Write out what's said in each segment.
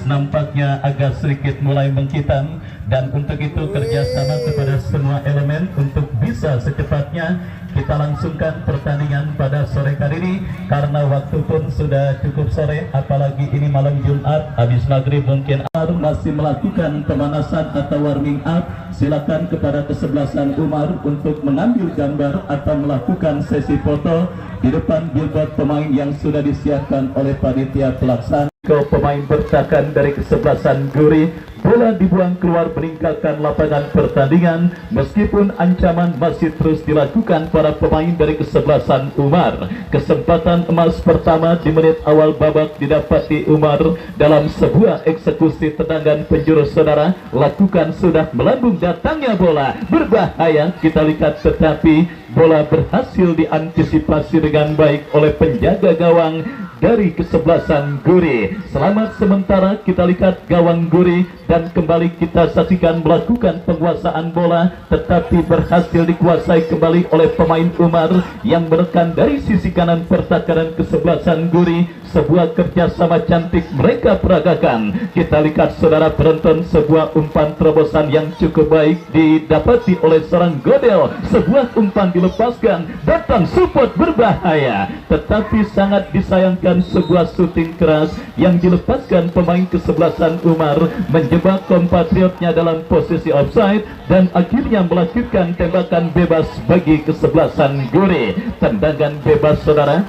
nampaknya agak sedikit mulai menghitam, dan untuk itu kerjasama kepada semua elemen untuk bisa secepatnya kita langsungkan pertandingan pada sore hari ini, karena waktu pun sudah cukup sore, apalagi ini malam Jumat habis maghrib. Mungkin masih melakukan pemanasan atau warming up. Silakan kepada kesebelasan Umar untuk mengambil gambar atau melakukan sesi foto di depan billboard pemain yang sudah disiapkan oleh panitia pelaksana. Pemain bertakan dari kesebelasan Guri, bola dibuang keluar meninggalkan lapangan pertandingan, meskipun ancaman masih terus dilakukan para pemain dari kesebelasan Umar. Kesempatan emas pertama di menit awal babak didapati Umar dalam sebuah eksekusi tendangan penjuru saudara, lakukan sudah melambung datangnya bola berbahaya, kita lihat, tetapi bola berhasil diantisipasi dengan baik oleh penjaga gawang dari kesebelasan Guri. Selamat sementara kita lihat gawang Guri, dan kembali kita saksikan melakukan penguasaan bola, tetapi berhasil dikuasai kembali oleh pemain Umar yang menekan dari sisi kanan pertahanan kesebelasan Guri. Sebuah kerjasama cantik mereka peragakan. Kita lihat saudara penonton, sebuah umpan terobosan yang cukup baik didapati oleh seorang Godel. Sebuah umpan dilepaskan, datang support berbahaya, tetapi sangat disayangkan sebuah shooting keras yang dilepaskan pemain kesebelasan Umar, menjebak kompatriotnya dalam posisi offside dan akhirnya melahirkan tembakan bebas bagi kesebelasan Guri. Tendangan bebas saudara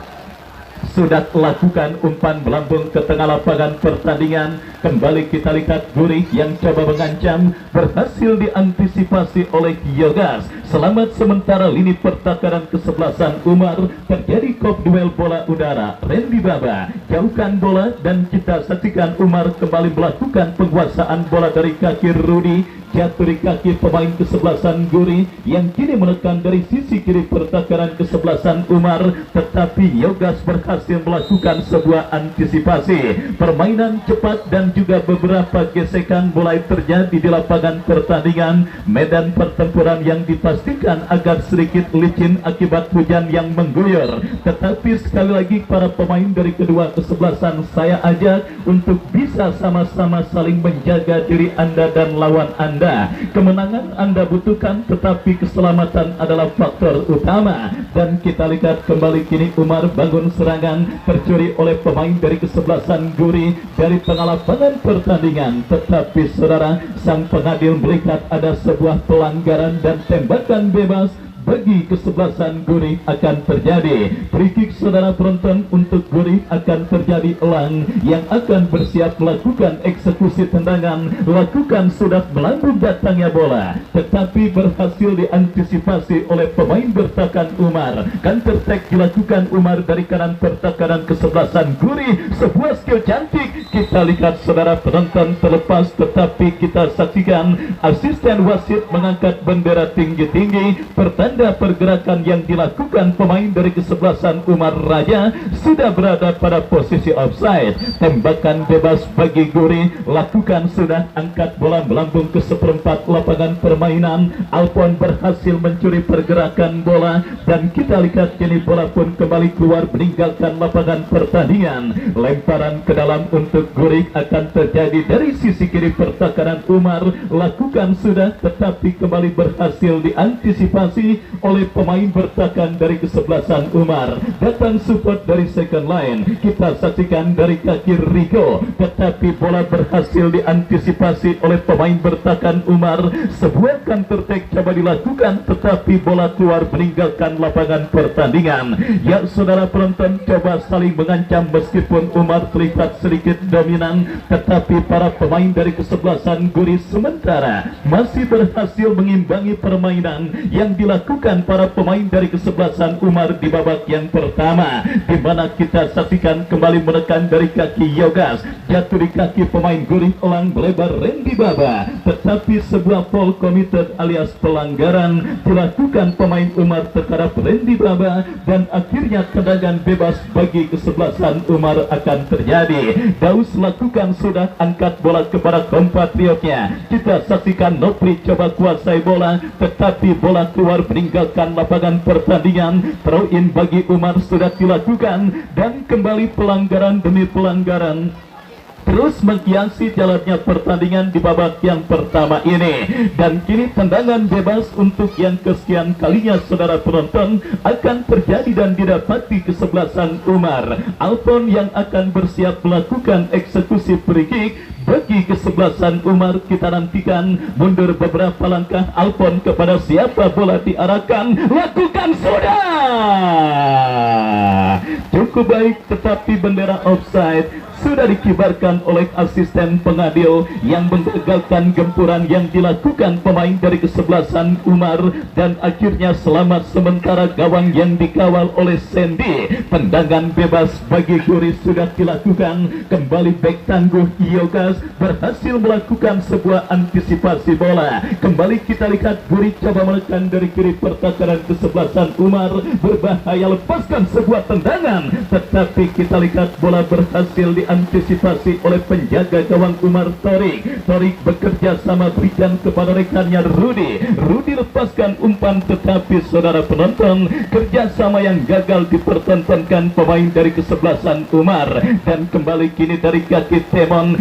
sudah lakukan, umpan melambung ke tengah lapangan pertandingan. Kembali kita lihat Guri yang coba mengancam, berhasil diantisipasi oleh Yogas. Selamat sementara lini pertahanan kesebelasan Umar. Terjadi kop duel bola udara. Randy Baba jauhkan bola dan kita saksikan Umar kembali melakukan penguasaan bola dari kaki Rudi, jatuh di kaki pemain kesebelasan Guri yang kini menekan dari sisi kiri pertahanan kesebelasan Umar, tetapi Yogas berhasil melakukan sebuah antisipasi. Permainan cepat dan juga beberapa gesekan mulai terjadi di lapangan pertandingan. Medan pertempuran yang dipastikan agak sedikit licin akibat hujan yang mengguyur, tetapi sekali lagi para pemain dari kedua kesebelasan saya ajak untuk bisa sama-sama saling menjaga diri Anda dan lawan Anda. Kemenangan Anda butuhkan, tetapi keselamatan adalah faktor utama. Dan kita lihat kembali kini Umar bangun serangan, tercuri oleh pemain dari kesebelasan Guri dari tengah lapangan pertandingan, tetapi saudara, sang pengadil melihat ada sebuah pelanggaran dan tembakan bebas bagi kesebelasan Guri akan terjadi. Free kick saudara penonton untuk Guri akan terjadi. Elang yang akan bersiap melakukan eksekusi tendangan, lakukan sudah melambung datangnya bola, tetapi berhasil diantisipasi oleh pemain bertahan Umar. Counter attack dilakukan Umar dari kanan pertahanan kesebelasan Guri. Sebuah skill cantik kita lihat saudara penonton, terlepas, tetapi kita saksikan asisten wasit mengangkat bendera tinggi-tinggi, pertanda pergerakan yang dilakukan pemain dari kesebelasan Umar Raja sudah berada pada posisi offside. Tembakan bebas bagi Guri, lakukan sudah, angkat bola melambung ke seperempat lapangan permainan. Alpon berhasil mencuri pergerakan bola dan kita lihat kini bola pun kembali keluar meninggalkan lapangan pertandingan. Lemparan ke dalam untuk Guri akan terjadi dari sisi kiri pertahanan Umar, lakukan sudah, tetapi kembali berhasil diantisipasi oleh pemain bertahan dari kesebelasan Umar. Datang support dari second line, kita saksikan dari kaki Rico, tetapi bola berhasil diantisipasi oleh pemain bertahan Umar. Sebuah counter attack coba dilakukan, tetapi bola keluar meninggalkan lapangan pertandingan. Ya saudara penonton, coba saling mengancam meskipun Umar terlihat sedikit dominan, tetapi para pemain dari kesebelasan Guri sementara masih berhasil mengimbangi permainan yang dilakukan para pemain dari kesebelasan Umar di babak yang pertama, di mana kita saksikan kembali menekan dari kaki Yogas, jatuh di kaki pemain Guri. Elang melebar Randy Baba, tetapi sebuah foul committed alias pelanggaran dilakukan pemain Umar terhadap Randy Baba, dan akhirnya tendangan bebas bagi kesebelasan Umar akan terjadi. Daus lakukan sudah, angkat bola kepada kompatriotnya. Kita saksikan Nopri coba kuasai bola, tetapi bola keluar meninggalkan lapangan pertandingan. Throw in bagi Umar sudah dilakukan, dan kembali pelanggaran demi pelanggaran terus menghiasi jalannya pertandingan di babak yang pertama ini. Dan kini tendangan bebas untuk yang kesekian kalinya saudara penonton akan terjadi dan didapati kesebelasan Umar Alpon yang akan bersiap melakukan eksekusi free kick. Bagi kesebelasan Umar kita nantikan mundur beberapa langkah Alpon kepada siapa bola diarahkan, lakukan sudah cukup baik, tetapi bendera offside sudah dikibarkan oleh asisten pengadil yang menggagalkan gempuran yang dilakukan pemain dari kesebelasan Umar, dan akhirnya selamat sementara gawang yang dikawal oleh Sandy. Tendangan bebas bagi Guri sudah dilakukan, kembali bek tangguh Yogas berhasil melakukan sebuah antisipasi bola. Kembali kita lihat Guri coba menekan dari kiri pertahanan kesebelasan Umar, berbahaya lepaskan sebuah tendangan, tetapi kita lihat bola berhasil diantisipasi oleh penjaga gawang Umar Torik. Torik bekerja sama berikan kepada rekannya Rudi lepaskan umpan, tetapi saudara penonton kerjasama yang gagal dipertontonkan pemain dari kesebelasan Umar. Dan kembali kini dari kaki Temon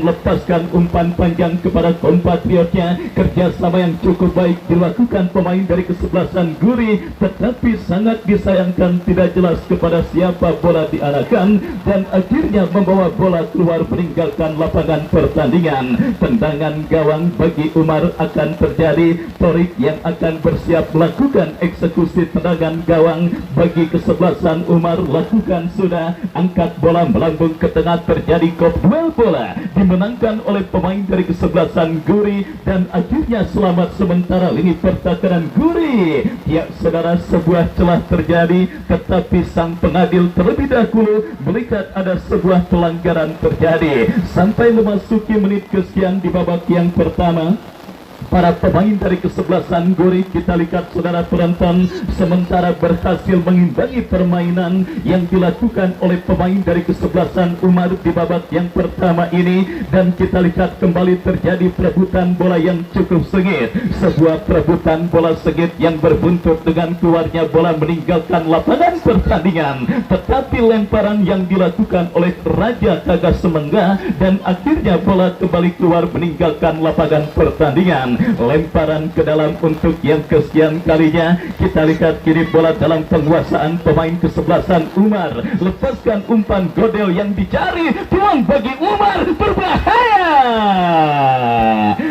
lepaskan umpan panjang kepada kompatriotnya. Kerjasama yang cukup baik dilakukan pemain dari kesebelasan Guri, tetapi sangat disayangkan tidak jelas kepada siapa bola diarahkan, dan akhirnya membawa bola keluar meninggalkan lapangan pertandingan. Tendangan gawang bagi Umar akan terjadi. Torik yang akan bersiap melakukan eksekusi tendangan gawang bagi kesebelasan Umar lakukan sudah, angkat bola melambung ke tengah, terjadi kop duel bola dimenangkan oleh pemain dari kesebelasan Guri, dan akhirnya selamat sementara lini pertahanan Guri. Ya saudara, sebuah celah terjadi, tetapi sang pengadil terlebih dahulu melihat ada sebuah pelanggaran terjadi. Sampai memasuki menit kesekian di babak yang pertama, para pemain dari kesebelasan Guri kita lihat saudara penonton sementara berhasil mengimbangi permainan yang dilakukan oleh pemain dari kesebelasan Umar di babak yang pertama ini. Dan kita lihat kembali terjadi perebutan bola yang cukup sengit, sebuah perebutan bola sengit yang berbuntut dengan keluarnya bola meninggalkan lapangan pertandingan, tetapi lemparan yang dilakukan oleh Raja Kagas Semengga, dan akhirnya bola kembali keluar meninggalkan lapangan pertandingan. Lemparan ke dalam untuk yang kesekian kalinya. Kita lihat kini bola dalam penguasaan pemain kesebelasan Umar, lepaskan umpan Godel yang dicari, peluang bagi Umar, berbahaya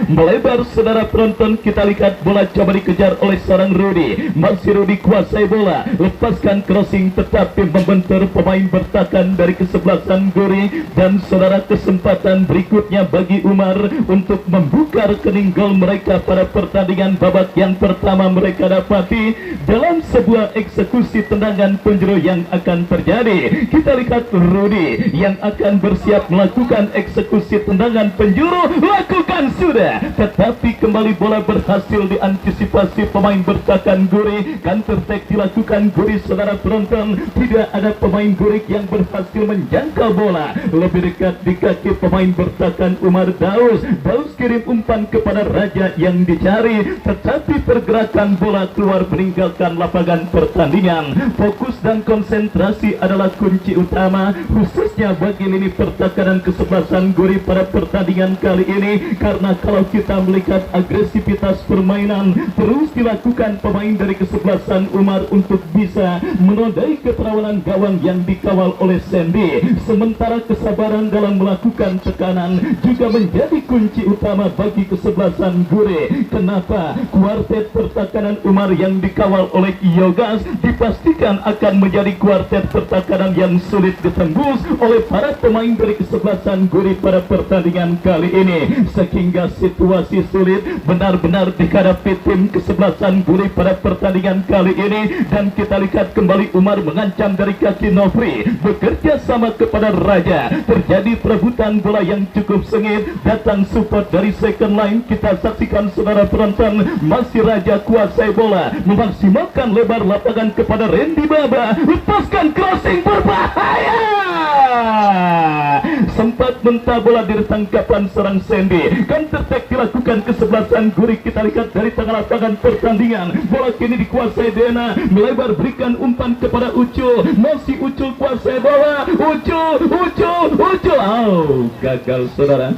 melebar saudara penonton. Kita lihat bola coba dikejar oleh seorang Rudi, masih Rudi kuasai bola, lepaskan crossing tetapi membentur pemain bertahan dari kesebelasan Guri. Dan saudara, kesempatan berikutnya bagi Umar untuk membuka rekening gol mereka pada pertandingan babak yang pertama mereka dapati dalam sebuah eksekusi tendangan penjuru yang akan terjadi. Kita lihat Rudi yang akan bersiap melakukan eksekusi tendangan penjuru, lakukan sudah, tetapi kembali bola berhasil diantisipasi pemain bertahan Guri. Counter attack dilakukan Guri saudara penonton, tidak ada pemain Guri yang berhasil menjangkau bola lebih dekat di kaki pemain bertahan Umar. Daus kirim umpan kepada Raja yang dicari, tetapi pergerakan bola keluar meninggalkan lapangan pertandingan. Fokus dan konsentrasi adalah kunci utama, khususnya bagi lini pertahanan kesebelasan Guri pada pertandingan kali ini, karena kalau kita melihat agresivitas permainan terus dilakukan pemain dari kesebelasan Umar untuk bisa menodai keterawanan gawang yang dikawal oleh Sandy, sementara kesabaran dalam melakukan tekanan juga menjadi kunci utama bagi kesebelasan Guri. Kenapa? Kuartet pertahanan Umar yang dikawal oleh Yogas dipastikan akan menjadi kuartet pertahanan yang sulit ditembus oleh para pemain dari kesebelasan Guri pada pertandingan kali ini, sehingga situasi sulit benar-benar dihadapi tim kesebelasan Guri pada pertandingan kali ini. Dan kita lihat kembali Umar mengancam dari kaki Nofri, bekerja sama kepada Raja, terjadi perebutan bola yang cukup sengit, datang support dari second line. Kita saksikan saudara penonton, masih Raja kuasai bola, memaksimalkan lebar lapangan kepada Randy Baba, lepaskan crossing berbahaya, sempat mentah bola dari tangkapan serang Sandy. Counter attack dilakukan kesebelasan Guri. Kita lihat dari tengah lapangan pertandingan, bola kini dikuasai Dena, melebar berikan umpan kepada Ucul, masih Ucul kuasai bola, Ucul, gagal saudara.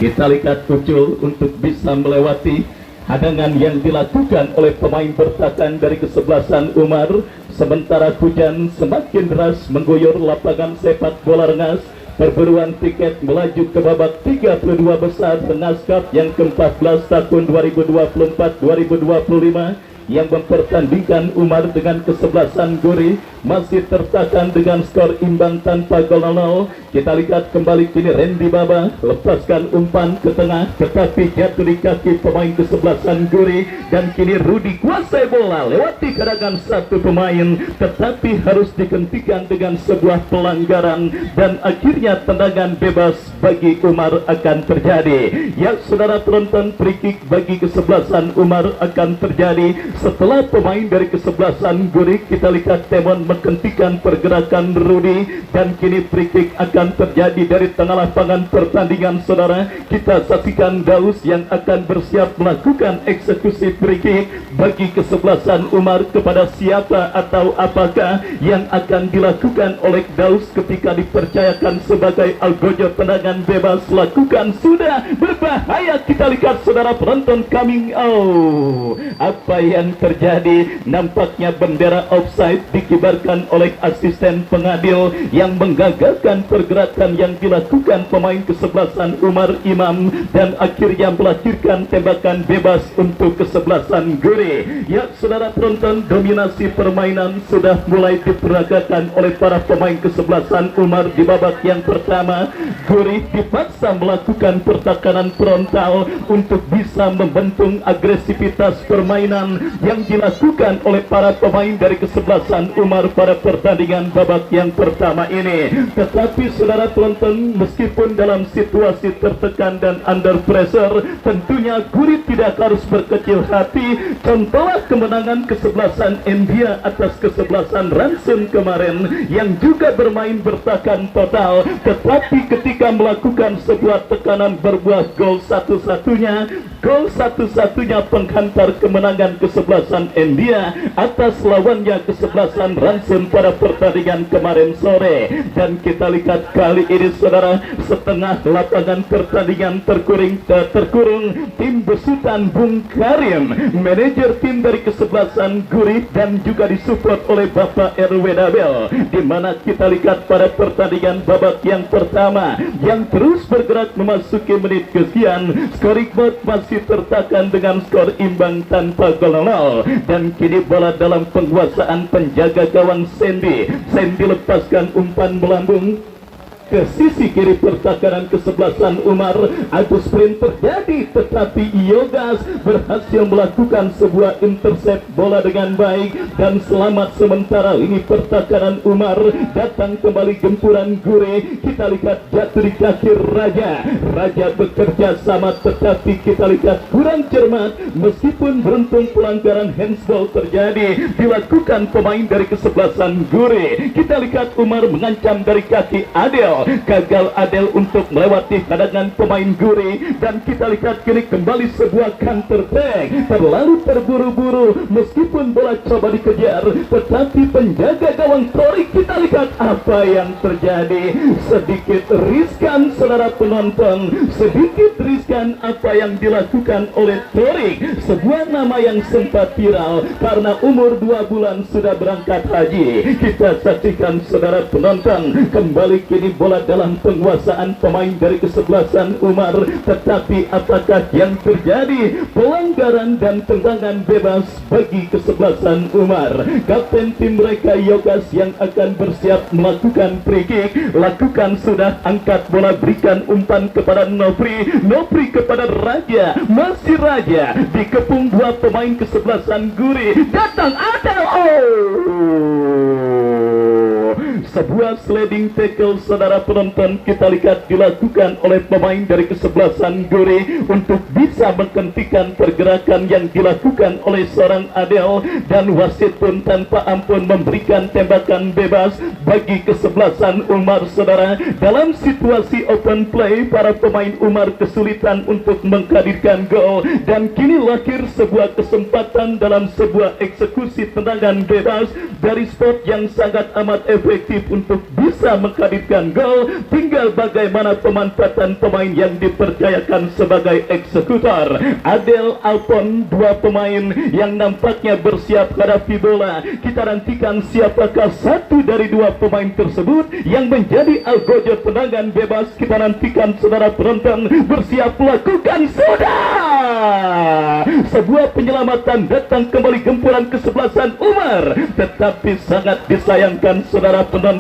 Kita lihat Ucul untuk bisa melewati hadangan yang dilakukan oleh pemain bertahan dari kesebelasan Umar. Sementara hujan semakin deras mengguyur lapangan sepak bola Rengas. Perburuan tiket melaju ke babak 32 besar Rengas Cup yang ke-14 tahun 2024-2025 yang mempertandingkan Umar dengan kesebelasan Guri masih tertahan dengan skor imbang tanpa gol 0. Kita lihat kembali kini Randy Baba lepaskan umpan ke tengah tetapi jatuh di kaki pemain kesebelasan Guri, dan kini Rudi kuasai bola lewati kadangan satu pemain tetapi harus dihentikan dengan sebuah pelanggaran dan akhirnya tendangan bebas bagi Umar akan terjadi. Ya saudara penonton, free kick bagi kesebelasan Umar akan terjadi setelah pemain dari kesebelasan Guri. Kita lihat Temon menghentikan pergerakan Rudi dan kini free kick akan terjadi dari tengah lapangan pertandingan saudara. Kita saksikan Daus yang akan bersiap melakukan eksekusi free kick bagi kesebelasan Umar. Kepada siapa atau apakah yang akan dilakukan oleh Daus ketika dipercayakan sebagai algojo tendangan bebas lakukan sudah berbahaya. Kita lihat saudara penonton coming out. Apa yang terjadi? Nampaknya bendera offside dikibarkan oleh asisten pengadil yang menggagalkan pergerakan yang dilakukan pemain kesebelasan Umar Imam dan akhirnya melahirkan tembakan bebas untuk kesebelasan Guri. Ya saudara penonton, dominasi permainan sudah mulai diperagakan oleh para pemain kesebelasan Umar di babak yang pertama. Guri dipaksa melakukan pertahanan frontal untuk bisa membentuk agresivitas permainan yang dilakukan oleh para pemain dari kesebelasan Umar pada pertandingan babak yang pertama ini. Tetapi saudara penonton, meskipun dalam situasi tertekan dan under pressure, tentunya Guri tidak harus berkecil hati. Contohlah kemenangan kesebelasan India atas kesebelasan Ransun kemarin yang juga bermain bertahan total, tetapi ketika melakukan sebuah tekanan berbuah gol satu-satunya penghantar kemenangan kesebelasan India atas lawannya kesebelasan Ransun pada pertandingan kemarin sore. Dan kita lihat kali ini saudara, setengah lapangan pertandingan terkurung tim besutan Bung Karim, manajer tim dari kesebelasan Guri, dan juga disupport oleh Bapak RW Dabel, di mana kita lihat pada pertandingan babak yang pertama yang terus bergerak memasuki menit kesekian, scoring masih tertahan dengan skor imbang tanpa gol 0. Dan kini bola dalam penguasaan penjaga gawang Sandy lepaskan umpan melambung ke sisi kiri pertahanan kesebelasan Umar. Adu sprint terjadi tetapi Yogas berhasil melakukan sebuah intercept bola dengan baik dan selamat sementara. Ini pertahanan Umar, datang kembali gempuran Gure. Kita lihat jatuh di kaki Raja bekerja sama tetapi kita lihat kurang cermat, meskipun beruntung pelanggaran handsball terjadi dilakukan pemain dari kesebelasan Gure. Kita lihat Umar mengancam dari kaki Adel, gagal Adel untuk melewati hadangan pemain Guri, dan kita lihat kini kembali sebuah counter attack. Terlalu terburu-buru meskipun bola coba dikejar tetapi penjaga gawang Torik, kita lihat apa yang terjadi. Sedikit riskan saudara penonton, sedikit riskan apa yang dilakukan oleh Torik, sebuah nama yang sempat viral karena umur 2 bulan sudah berangkat haji. Kita saksikan saudara penonton, kembali kini bola dalam penguasaan pemain dari kesebelasan Umar, tetapi apakah yang terjadi? Pelanggaran dan tendangan bebas bagi kesebelasan Umar. Kapten tim mereka Yogas yang akan bersiap melakukan free kick, lakukan sudah, angkat bola, berikan umpan kepada Nopri kepada Raja, masih Raja dikepung dua pemain kesebelasan Guri, datang Adel, Sebuah sliding tackle saudara penonton kita lihat dilakukan oleh pemain dari kesebelasan Guri untuk bisa menghentikan pergerakan yang dilakukan oleh seorang Adel, dan wasit pun tanpa ampun memberikan tembakan bebas bagi kesebelasan Umar saudara. Dalam situasi open play, para pemain Umar kesulitan untuk menghadirkan gol, dan kini lahir sebuah kesempatan dalam sebuah eksekusi tendangan bebas dari spot yang sangat amat efektif untuk bisa menghadirkan gol. Tinggal bagaimana pemanfaatan pemain yang dipercayakan sebagai eksekutor. Adel, Alpon, dua pemain yang nampaknya bersiap hadapi bola. Kita nantikan siapakah satu dari dua pemain tersebut yang menjadi algojo tendangan bebas. Kita nantikan saudara penonton bersiap lakukan sudah. Sebuah penyelamatan datang kembali gempuran kesebelasan Umar, tetapi sangat disayangkan saudara penonton.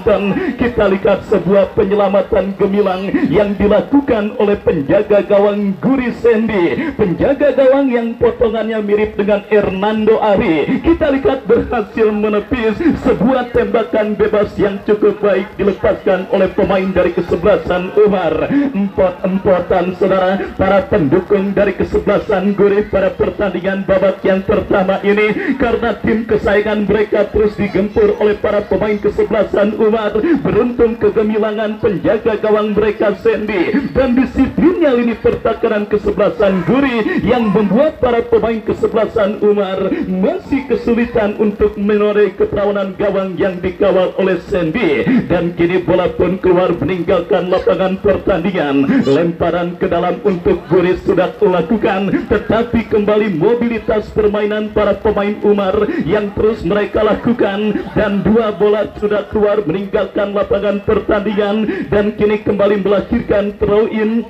Kita lihat sebuah penyelamatan gemilang yang dilakukan oleh penjaga gawang Guri Sendi, penjaga gawang yang potongannya mirip dengan Hernando Ari. Kita lihat berhasil menepis sebuah tembakan bebas yang cukup baik dilepaskan oleh pemain dari kesebelasan Umar. Empot-empotan saudara para pendukung dari kesebelasan Guri pada pertandingan babak yang pertama ini, karena tim kesayangan mereka terus digempur oleh para pemain kesebelasan Umar. Beruntung kegemilangan penjaga gawang mereka Sendi dan disiplinnya lini pertahanan kesebelasan Guri yang membuat para pemain kesebelasan Umar masih kesulitan untuk menoreh keperawanan gawang yang dikawal oleh Sendi. Dan kini bola pun keluar meninggalkan lapangan pertandingan. Lemparan ke dalam untuk Guri sudah dilakukan, tetapi kembali mobilitas permainan para pemain Umar yang terus mereka lakukan, dan dua bola sudah keluar meninggalkan lapangan pertandingan, dan kini kembali melahirkan throw in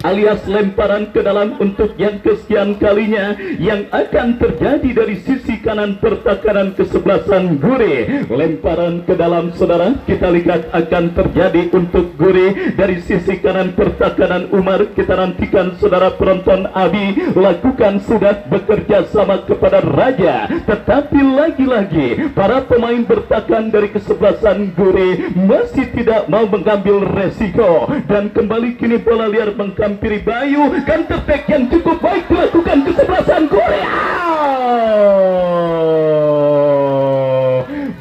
alias lemparan ke dalam untuk yang kesekian kalinya yang akan terjadi dari sisi kanan pertahanan kesebelasan Guri. Lemparan ke dalam saudara kita lihat akan terjadi untuk Guri dari sisi kanan pertahanan Umar. Kita nantikan saudara penonton Abi lakukan sudah bekerja sama kepada Raja, tetapi lagi-lagi para pemain bertahan dari kesebelasan Guri masih tidak mau mengambil resiko, dan kembali kini bola liar menghampiri Bayu. Counter attack yang cukup baik dilakukan kesebelasan Korea.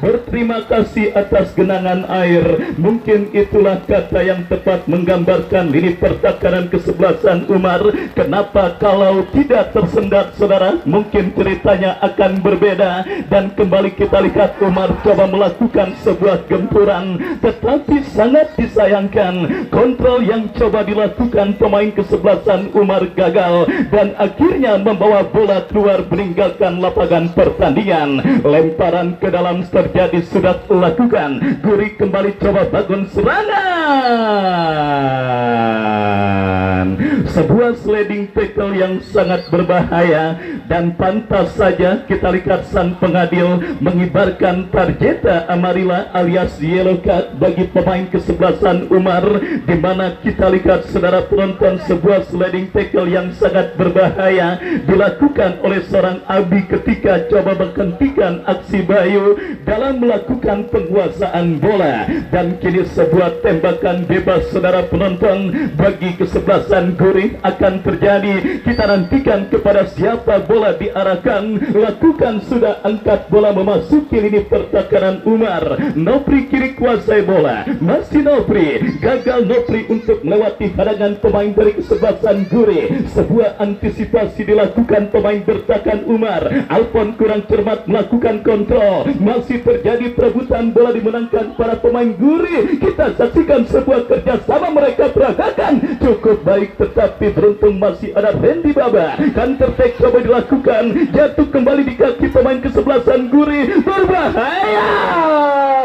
Berterima kasih atas genangan air. Mungkin itulah kata yang tepat menggambarkan lini pertahanan kesebelasan Umar. Kenapa kalau tidak tersendat saudara? Mungkin ceritanya akan berbeda. Dan kembali kita lihat Umar coba melakukan sebuah gempuran, tetapi sangat disayangkan kontrol yang coba dilakukan pemain kesebelasan Umar gagal, dan akhirnya membawa bola keluar meninggalkan lapangan pertandingan. Lemparan ke dalam terjadi sudah dilakukan. Guri kembali coba bangun serangan. Sebuah sliding tackle yang sangat berbahaya, dan pantas saja kita lihat sang pengadil mengibarkan tarjeta amarilla alias yellow card bagi pemain kesebelasan Umar, di mana kita lihat saudara penonton sebuah sliding tackle yang sangat berbahaya dilakukan oleh seorang Abi ketika coba menghentikan aksi Bayu dalam melakukan penguasaan bola. Dan kini sebuah tembakan bebas saudara penonton bagi kesebelasan Guri akan terjadi. Kita nantikan kepada siapa bola diarahkan. Lakukan sudah, angkat bola memasuki lini pertahanan Umar. Nopri kiri kuasai bola, masih Nopri, gagal Nopri untuk melewati hadangan pemain dari kesebelasan Guri. Sebuah antisipasi dilakukan pemain bertahan Umar. Alpon kurang cermat melakukan kontrol. Masih terjadi perebutan bola dimenangkan para pemain Guri. Kita saksikan sebuah kerjasama mereka peragakan cukup baik, tetapi beruntung masih ada Randy Baba. Counter attack coba dilakukan, jatuh kembali di kaki pemain kesebelasan Guri. Berbahaya.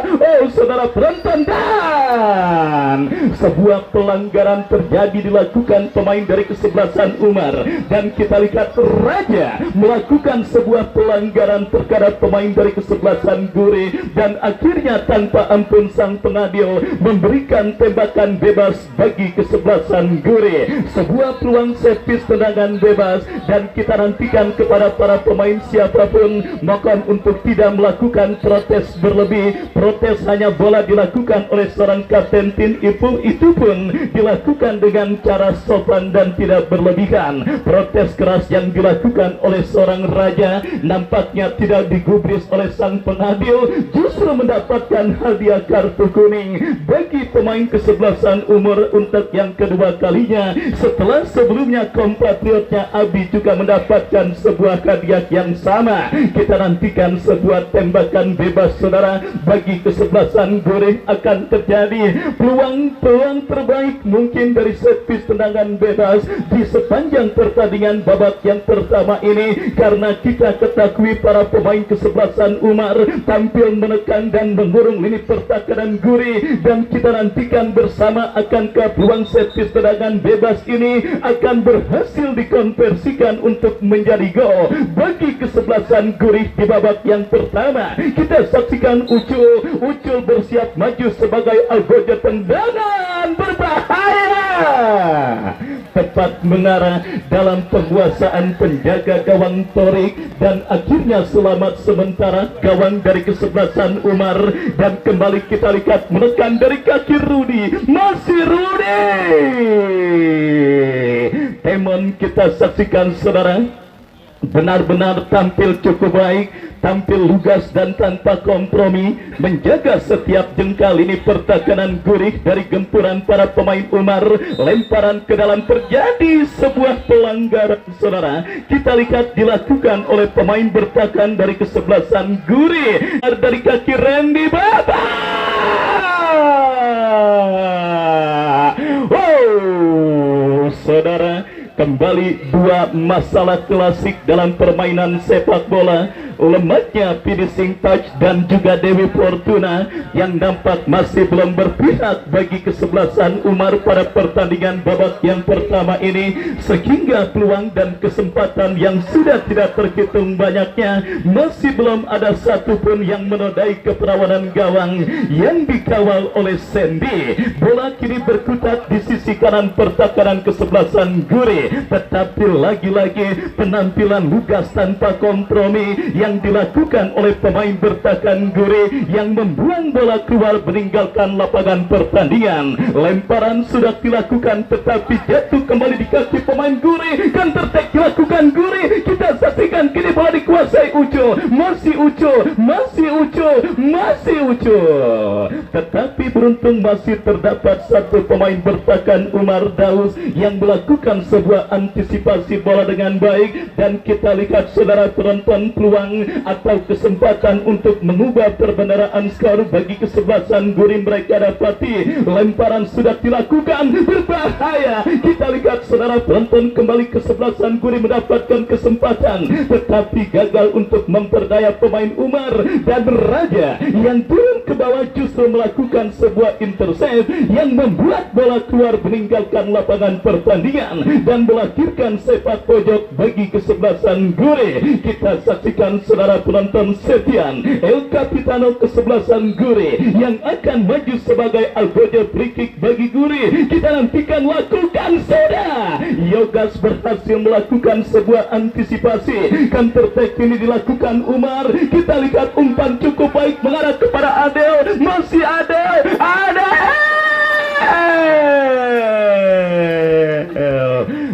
Oh saudara penonton, dan sebuah pelanggaran terjadi dilakukan pemain dari kesebelasan Umar, dan kita lihat Raja melakukan sebuah pelanggaran terhadap pemain dari kesebelasan Guri, dan akhirnya tanpa ampun sang pengadil memberikan tembakan bebas bagi kesebelasan Guri. Sebuah peluang set piece tendangan bebas, dan kita nantikan kepada para pemain siapapun mohon untuk tidak melakukan protes berlebih. Protes protes hanya bola dilakukan oleh seorang kapten tim itu pun dilakukan dengan cara sopan dan tidak berlebihan. Protes keras yang dilakukan oleh seorang raja nampaknya tidak digubris oleh sang pengadil, justru mendapatkan hadiah kartu kuning bagi pemain kesebelasan umur untuk yang kedua kalinya, setelah sebelumnya kompatriotnya Abi juga mendapatkan sebuah hadiah yang sama. Kita nantikan sebuah tembakan bebas saudara bagi kesebelasan Gurih akan terjadi. Peluang terbaik mungkin dari set piece tendangan bebas di sepanjang pertandingan babak yang pertama ini, karena kita ketahui para pemain kesebelasan Umar tampil menekan dan mengurung lini pertahanan Gurih, dan kita nantikan bersama akankah peluang set piece tendangan bebas ini akan berhasil dikonversikan untuk menjadi gol bagi kesebelasan Gurih di babak yang pertama. Kita saksikan Ucul bersiap maju sebagai algojo tendangan berbahaya, tepat mengarah dalam penguasaan penjaga gawang Torik, dan akhirnya selamat sementara gawang dari kesebelasan Umar. Dan kembali kita lihat menekan dari kaki Rudi, masih Rudi. Temon kita saksikan saudara, benar-benar tampil cukup baik, tampil lugas dan tanpa kompromi, menjaga setiap jengkal ini pertahanan Gurih dari gempuran para pemain Umar. Lemparan ke dalam, terjadi sebuah pelanggaran saudara. Kita lihat dilakukan oleh pemain bertahan dari kesebelasan Gurih dari kaki Randy Baba. Oh saudara, kembali dua masalah klasik dalam permainan sepak bola, lemahnya finishing touch dan juga Dewi Fortuna yang nampak masih belum berpihak bagi kesebelasan Umar pada pertandingan babak yang pertama ini, sehingga peluang dan kesempatan yang sudah tidak terhitung banyaknya masih belum ada satupun yang menodai keperawanan gawang yang dikawal oleh Sandy. Bola kini berkutat di sisi kanan pertahanan kesebelasan Gurih, tetapi lagi-lagi penampilan lugas tanpa kompromi yang dilakukan oleh pemain bertahan Gurih yang membuang bola keluar meninggalkan lapangan pertandingan. Lemparan sudah dilakukan tetapi jatuh kembali di kaki pemain Gurih. Counter attack dilakukan Gurih. Kita saksikan kini bola dikuasai Ucul, masih Ucul, tetapi beruntung masih terdapat satu pemain bertahan Umar Daus yang melakukan sebuah antisipasi bola dengan baik. Dan kita lihat saudara penonton, peluang atau kesempatan untuk mengubah perbendaraan skor bagi kesebelasan Gurih mereka dapati. Lemparan sudah dilakukan, berbahaya. Kita lihat saudara penonton, kembali kesebelasan Gurih mendapatkan kesempatan tetapi gagal untuk memperdaya pemain Umar, dan Raja yang turun ke bawah justru melakukan sebuah intercept yang membuat bola keluar meninggalkan lapangan pertandingan dan melahirkan sepak pojok bagi kesebelasan Gurih. Kita saksikan saudara penonton Setian, El Capitano kesebelasan Gurih yang akan maju sebagai algojo free kick bagi Gurih. Kita nantikan, lakukan saudara. Yogas berhasil melakukan sebuah antisipasi, counter attack ini dilakukan Umar. Kita lihat umpan cukup baik mengarah kepada Adel, masih Adel.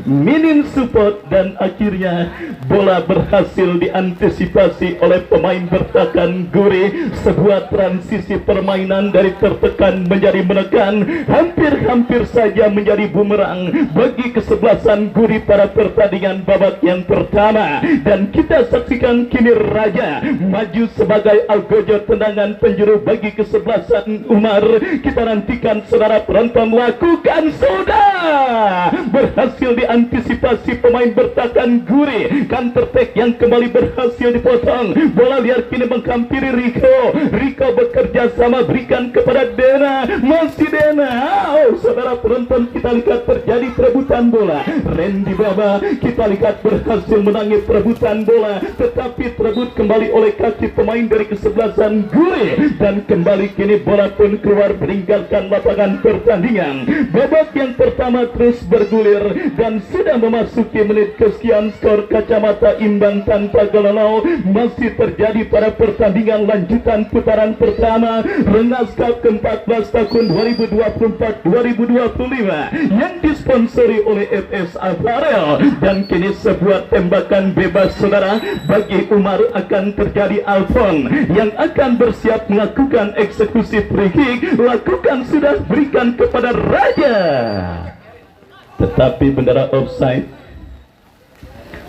Minim support, dan akhirnya bola berhasil diantisipasi oleh pemain bertahan Gurih. Sebuah transisi permainan dari tertekan menjadi menekan hampir saja menjadi bumerang bagi kesebelasan Gurih pada pertandingan babak yang pertama. Dan kita saksikan kini Raja maju sebagai algojo tendangan penjuru bagi kesebelasan Umar. Kita nantikan saudara penonton, lakukan sudah, berhasil diantisipasi pemain bertahan Gurih. Counter attack yang kembali berhasil dipotong. Bola liar kini menghampiri Riko bekerja sama, berikan kepada Dena, masih Dena. Oh saudara saudara penonton, kita lihat terjadi perebutan bola. Randy Baba kita lihat berhasil menangis perebutan bola, tetapi terebut kembali oleh kaki pemain dari kesebelasan Gure, dan kembali kini bola pun keluar meninggalkan lapangan pertandingan. Babak yang pertama terus bergulir dan sudah memasuki menit kesekian, skor kacamata imbang tanpa gol. Masih terjadi pada pertandingan lanjutan putaran pertama Rengas Cup ke-14 tahun 2024-2025 yang disponsori oleh FS Apparel. Dan kini sebuah tembakan bebas saudara bagi Umar akan terjadi. Alfon yang akan bersiap melakukan eksekusi free kick, lakukan sudah, berikan kepada Raja, tetapi bendera offside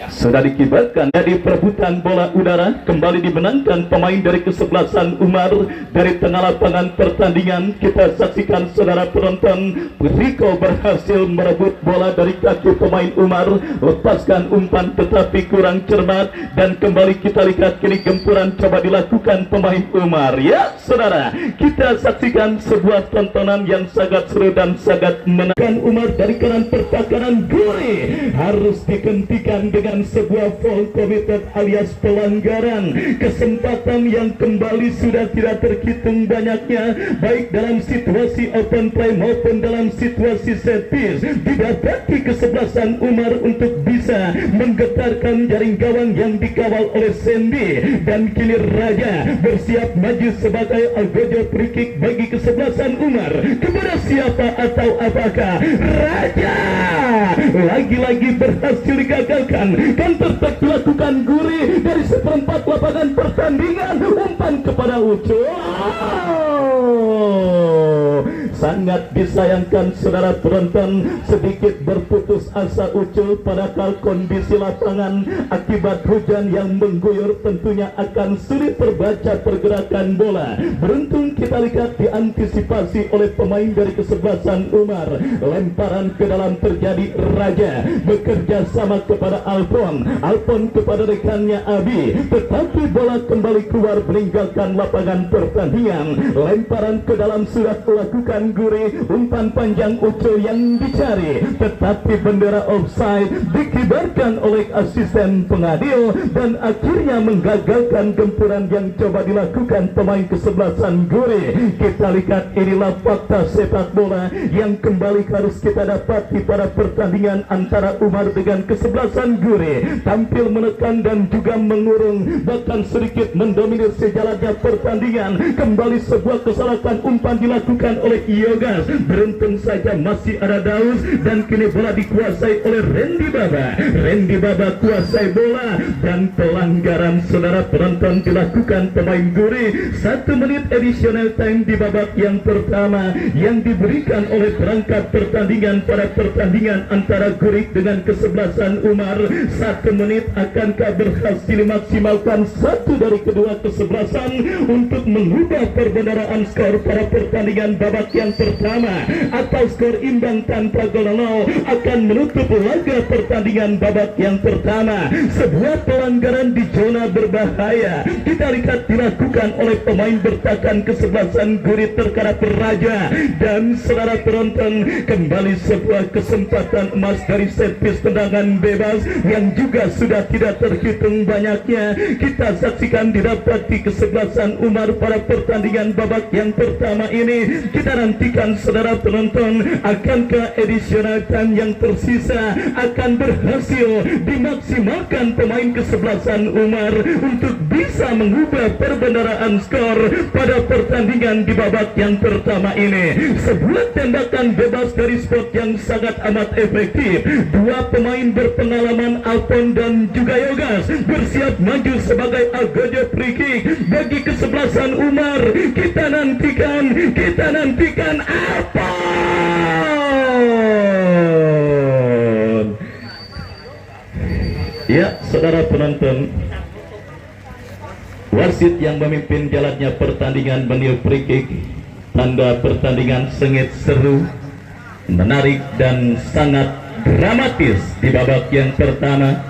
sudah dikibarkan. Jadi perebutan bola udara kembali dimenangkan pemain dari kesebelasan Umar. Dari tengah lapangan pertandingan kita saksikan saudara penonton, Rico berhasil merebut bola dari kaki pemain Umar, lepaskan umpan tetapi kurang cermat, dan kembali kita lihat kini gempuran coba dilakukan pemain Umar. Ya saudara, kita saksikan sebuah tontonan yang sangat seru dan sangat menakjubkan. Umar dari kanan pertahanan Gure harus dihentikan dengan sebuah foul committed alias pelanggaran. Kesempatan yang kembali sudah tidak terhitung banyaknya, baik dalam situasi open play maupun dalam situasi set piece, didapati kesebelasan Umar untuk bisa menggetarkan jaring gawang yang dikawal oleh Sandy. Dan kini Raja bersiap maju sebagai algojo free kick bagi kesebelasan Umar. Kepada siapa atau apakah? Raja lagi-lagi berhasil digagalkan. Counter attack dilakukan Guri dari seperempat lapangan pertandingan, umpan kepada Ucu. Sangat disayangkan saudara penonton, sedikit berputus asa Ucul padahal kondisi lapangan akibat hujan yang mengguyur tentunya akan sulit terbaca pergerakan bola. Beruntung kita lihat diantisipasi oleh pemain dari kesebelasan Umar. Lemparan ke dalam terjadi. Raja bekerja sama kepada Alpon kepada rekannya Abi, tetapi bola kembali keluar meninggalkan lapangan pertandingan. Lemparan ke dalam sudah dilakukan Guri, umpan panjang Ucul yang dicari, tetapi bendera offside dikibarkan oleh asisten pengadil dan akhirnya menggagalkan gempuran yang coba dilakukan pemain kesebelasan Guri. Kita lihat inilah fakta sepak bola yang kembali harus kita dapati pada pertandingan antara Umar dengan kesebelasan Guri. Tampil menekan dan juga mengurung, bahkan sedikit mendominir sejalannya pertandingan. Kembali sebuah kesalahan umpan dilakukan oleh Yogas, beruntung saja masih ada Daus, dan kini bola dikuasai oleh Randy Baba. Randy Baba kuasai bola dan pelanggaran saudara penonton dilakukan pemain Guri. 1 menit additional time di babak yang pertama yang diberikan oleh perangkat pertandingan pada pertandingan antara Guri dengan kesebelasan Umar. 1 menit akankah berhasil dimaksimalkan satu dari kedua kesebelasan untuk mengubah perbendaraan skor pada pertandingan babak yang pertama, atau skor imbang tanpa gol akan menutup laga pertandingan babak yang pertama. Sebuah pelanggaran di zona berbahaya kita lihat dilakukan oleh pemain bertahan kesebelasan Guri terkadang Raja, dan saudara penonton kembali sebuah kesempatan emas dari set piece tendangan bebas yang juga sudah tidak terhitung banyaknya. Kita saksikan didapati kesebelasan Umar pada pertandingan babak yang pertama ini. Kita nantikan saudara penonton, akankah additional time yang tersisa akan berhasil dimaksimalkan pemain kesebelasan Umar untuk bisa mengubah perbendaraan skor pada pertandingan di babak yang pertama ini. Sebuah tembakan bebas dari spot yang sangat amat efektif. Dua pemain berpengalaman Alpon dan juga Yogas bersiap maju sebagai algojo free kick bagi kesebelasan Umar. Kita nantikan Alpon. Ya saudara penonton, wasit yang memimpin jalannya pertandingan meniup free kick, tanda pertandingan sengit, seru, menarik dan sangat dramatis di babak yang pertama.